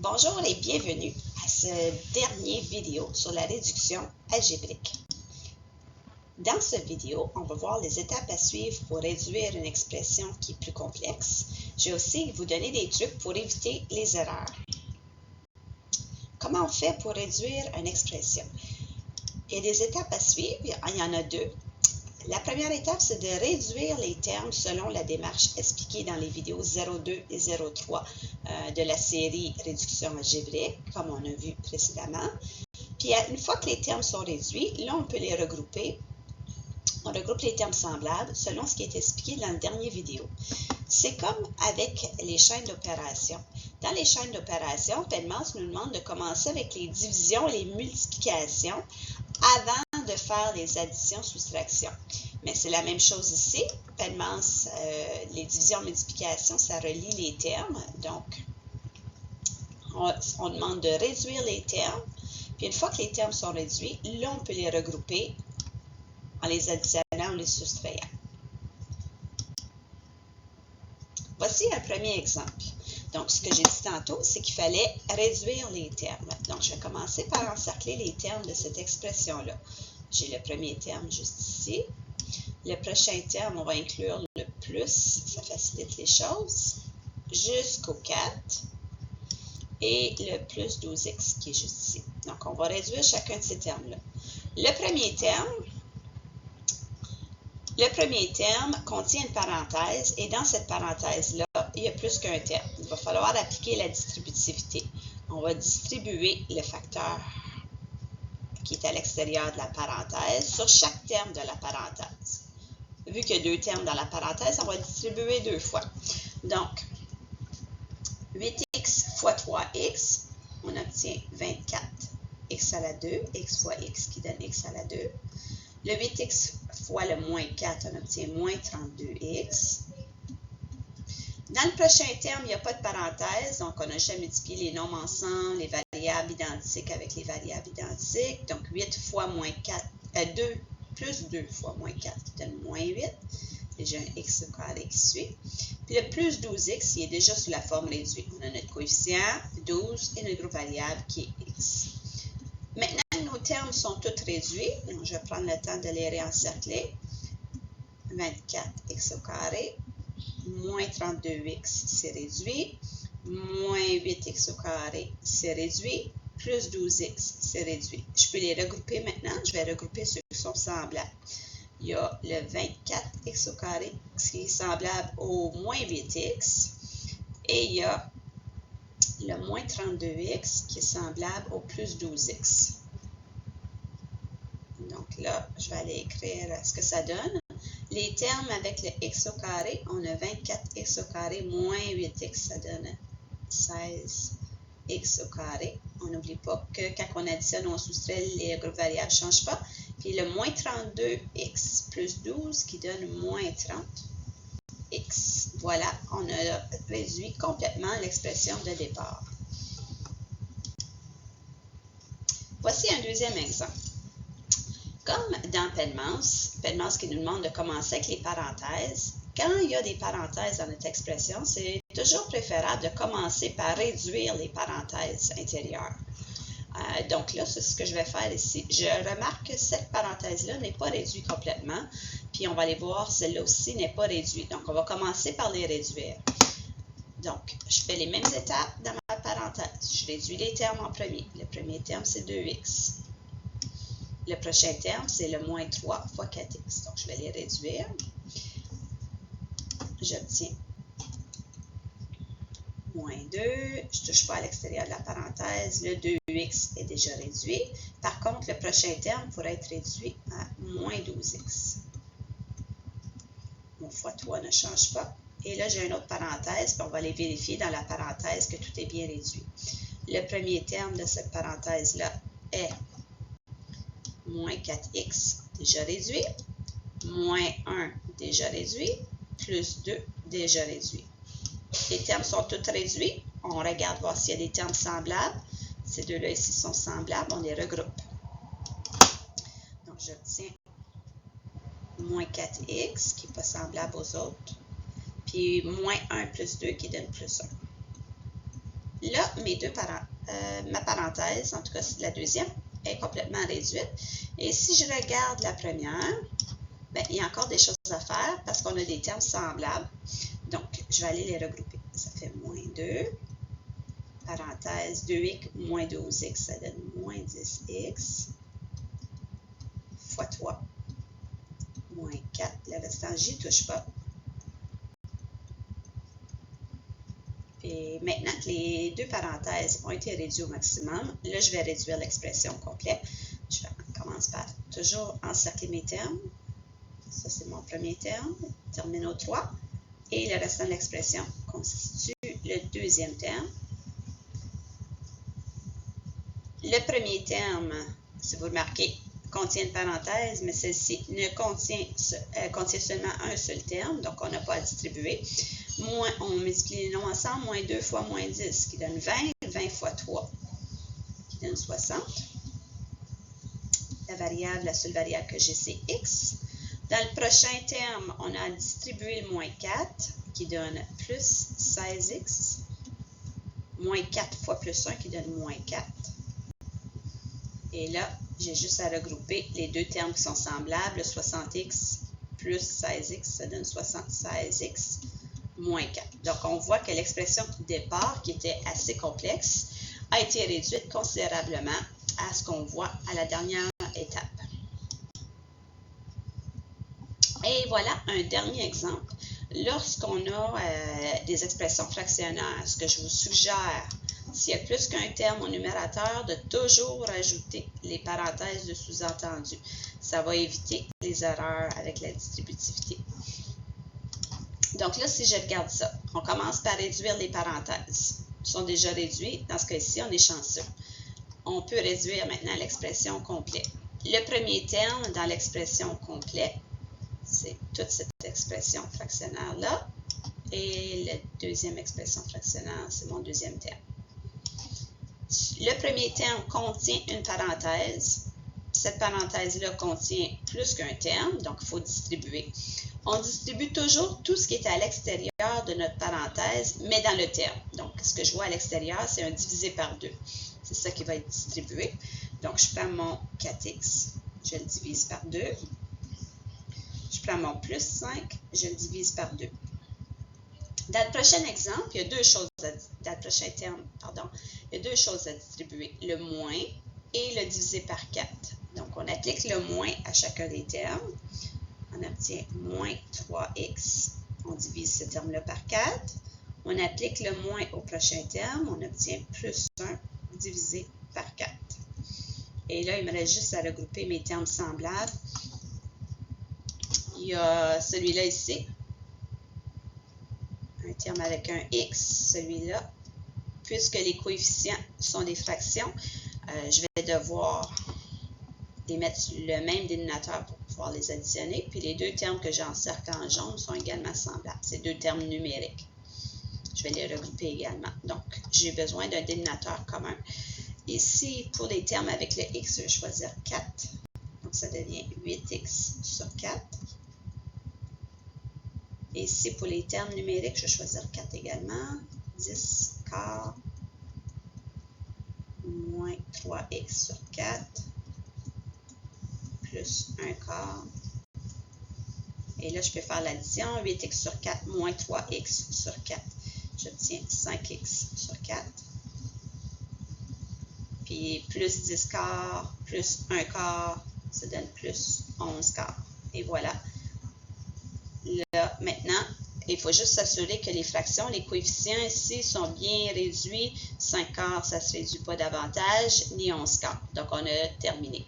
Bonjour et bienvenue à ce dernier vidéo sur la réduction algébrique. Dans cette vidéo, on va voir les étapes à suivre pour réduire une expression qui est plus complexe. Je vais aussi vous donner des trucs pour éviter les erreurs. Comment on fait pour réduire une expression? Il y a des étapes à suivre, il y en a deux. La première étape, c'est de réduire les termes selon la démarche expliquée dans les vidéos 02 et 03 de la série Réduction algébrique, comme on a vu précédemment. Puis, une fois que les termes sont réduits, là, on peut les regrouper. On regroupe les termes semblables selon ce qui est expliqué dans la dernière vidéo. C'est comme avec les chaînes d'opération. Dans les chaînes d'opération, Penmans nous demande de commencer avec les divisions, les multiplications, avant de faire les additions-soustractions. Mais c'est la même chose ici. Penmans, les divisions-multiplications, ça relie les termes. Donc, on demande de réduire les termes. Puis une fois que les termes sont réduits, là, on peut les regrouper en les additionnant ou les soustrayant. Voici un premier exemple. Donc, ce que j'ai dit tantôt, c'est qu'il fallait réduire les termes. Donc, je vais commencer par encercler les termes de cette expression-là. J'ai le premier terme juste ici. Le prochain terme, on va inclure le plus, ça facilite les choses, jusqu'au 4. Et le plus 12x qui est juste ici. Donc, on va réduire chacun de ces termes-là. Le premier terme contient une parenthèse et dans cette parenthèse-là, il y a plus qu'un terme. Il va falloir appliquer la distributivité. On va distribuer le facteur qui est à l'extérieur de la parenthèse sur chaque terme de la parenthèse. Vu qu'il y a deux termes dans la parenthèse, on va distribuer deux fois. Donc, 8x fois 3x, on obtient 24x à la 2, x fois x qui donne x à la 2. Le 8x fois le moins 4, on obtient moins 32x. Dans le prochain terme, il n'y a pas de parenthèse, donc on n'a jamais multiplié les nombres ensemble, les variables identiques avec les variables identiques. Donc 8 fois moins 4, 2 plus 2 fois moins 4 qui donne moins 8. J'ai un x au carré qui suit. Puis le plus 12x, il est déjà sous la forme réduite. On a notre coefficient, 12, et notre groupe variable qui est x. Maintenant, nos termes sont tous réduits. Donc, je vais prendre le temps de les réencercler. 24x au carré, moins 32x, c'est réduit. Moins 8x au carré, c'est réduit. Plus 12x, c'est réduit. Je peux les regrouper maintenant. Je vais regrouper ceux qui sont semblables. Il y a le 24x au carré qui est semblable au moins 8x. Et il y a le moins 32x qui est semblable au plus 12x. Donc là, je vais aller écrire ce que ça donne. Les termes avec le x au carré, on a 24x au carré moins 8x, ça donne 16x au carré. On n'oublie pas que quand on additionne ou on soustrait, les groupes variables ne changent pas. Puis le moins 32x plus 12 qui donne moins 30x. Voilà, on a réduit complètement l'expression de départ. Voici un deuxième exemple. Comme dans Penmans qui nous demande de commencer avec les parenthèses, quand il y a des parenthèses dans notre expression, c'est toujours préférable de commencer par réduire les parenthèses intérieures. Donc là, c'est ce que je vais faire ici. Je remarque que cette parenthèse-là n'est pas réduite complètement, puis on va aller voir, celle-là aussi n'est pas réduite. Donc, on va commencer par les réduire. Donc, je fais les mêmes étapes dans ma parenthèse. Je réduis les termes en premier. Le premier terme, c'est 2x. Le prochain terme, c'est le moins 3 fois 4x. Donc, je vais les réduire. J'obtiens moins 2. Je ne touche pas à l'extérieur de la parenthèse. Le 2x est déjà réduit. Par contre, le prochain terme pourrait être réduit à moins 12x. Mon fois 3 ne change pas. Et là, j'ai une autre parenthèse. Puis on va aller vérifier dans la parenthèse que tout est bien réduit. Le premier terme de cette parenthèse-là est moins 4x, déjà réduit, moins 1, déjà réduit, plus 2, déjà réduit. Les termes sont tous réduits. On regarde voir s'il y a des termes semblables. Ces deux-là ici sont semblables, on les regroupe. Donc, j'obtiens moins 4x, qui n'est pas semblable aux autres, puis moins 1 plus 2 qui donne plus 1. Là, ma parenthèse, en tout cas la deuxième, est complètement réduite. Et si je regarde la première, bien, il y a encore des choses à faire parce qu'on a des termes semblables. Donc, je vais aller les regrouper. Ça fait moins 2, parenthèse 2x moins 12x, ça donne moins 10x, fois 3, moins 4. Le restant, j'y touche pas. Et maintenant que les deux parenthèses ont été réduites au maximum, là, je vais réduire l'expression complète. Je commence par toujours encercler mes termes. Ça, c'est mon premier terme, termine au 3. Et le restant de l'expression constitue le deuxième terme. Le premier terme, si vous remarquez, contient une parenthèse, mais celle-ci ne contient seulement un seul terme, donc on n'a pas à distribuer. On multiplie les noms ensemble, moins 2 fois moins 10, qui donne 20, 20 fois 3, qui donne 60. La seule variable que j'ai, c'est x. Dans le prochain terme, on a distribué le moins 4, qui donne plus 16x, moins 4 fois plus 1, qui donne moins 4. Et là, j'ai juste à regrouper les deux termes qui sont semblables, 60x plus 16x, ça donne 76x moins 4. Donc, on voit que l'expression de départ, qui était assez complexe, a été réduite considérablement à ce qu'on voit à la dernière étape. Et voilà un dernier exemple. Lorsqu'on a des expressions fractionnaires, ce que je vous suggère, s'il y a plus qu'un terme au numérateur, de toujours ajouter les parenthèses de sous-entendu. Ça va éviter les erreurs avec la distributivité. Donc là, si je regarde ça, on commence par réduire les parenthèses. Ils sont déjà réduits. Dans ce cas-ci, on est chanceux. On peut réduire maintenant l'expression complète. Le premier terme dans l'expression complète, c'est toute cette expression fractionnaire-là. Et la deuxième expression fractionnaire, c'est mon deuxième terme. Le premier terme contient une parenthèse. Cette parenthèse-là contient plus qu'un terme, donc il faut distribuer. On distribue toujours tout ce qui est à l'extérieur de notre parenthèse, mais dans le terme. Donc, ce que je vois à l'extérieur, c'est un divisé par 2. C'est ça qui va être distribué. Donc, je prends mon 4x, je le divise par 2. Je prends mon plus 5, je le divise par 2. Dans le prochain exemple, il y a deux choses dans le prochain terme, il y a deux choses à distribuer, le moins et le divisé par 4. Donc, on applique le moins à chacun des termes. On obtient moins 3x. On divise ce terme-là par 4. On applique le moins au prochain terme. On obtient plus 1 divisé par 4. Et là, il me reste juste à regrouper mes termes semblables. Il y a celui-là ici. Un terme avec un x, celui-là. Puisque les coefficients sont des fractions, je vais devoir les mettre sur le même dénominateur pour pouvoir les additionner. Puis les deux termes que j'encercle en jaune sont également semblables. C'est deux termes numériques. Je vais les regrouper également. Donc, j'ai besoin d'un dénominateur commun. Ici, pour les termes avec le x, je vais choisir 4. Donc, ça devient 8x sur 4. Et ici, pour les termes numériques, je vais choisir 4 également. 10 quart moins 3x sur 4 plus 1 quart. Et là, je peux faire l'addition. 8x sur 4 moins 3x sur 4. J'obtiens 5x sur 4. Puis plus 10 quarts plus 1 quart, ça donne plus 11 quarts. Et voilà. Là, maintenant, il faut juste s'assurer que les fractions, les coefficients ici sont bien réduits. 5 quarts, ça ne se réduit pas davantage, ni 11 quarts. Donc, on a terminé.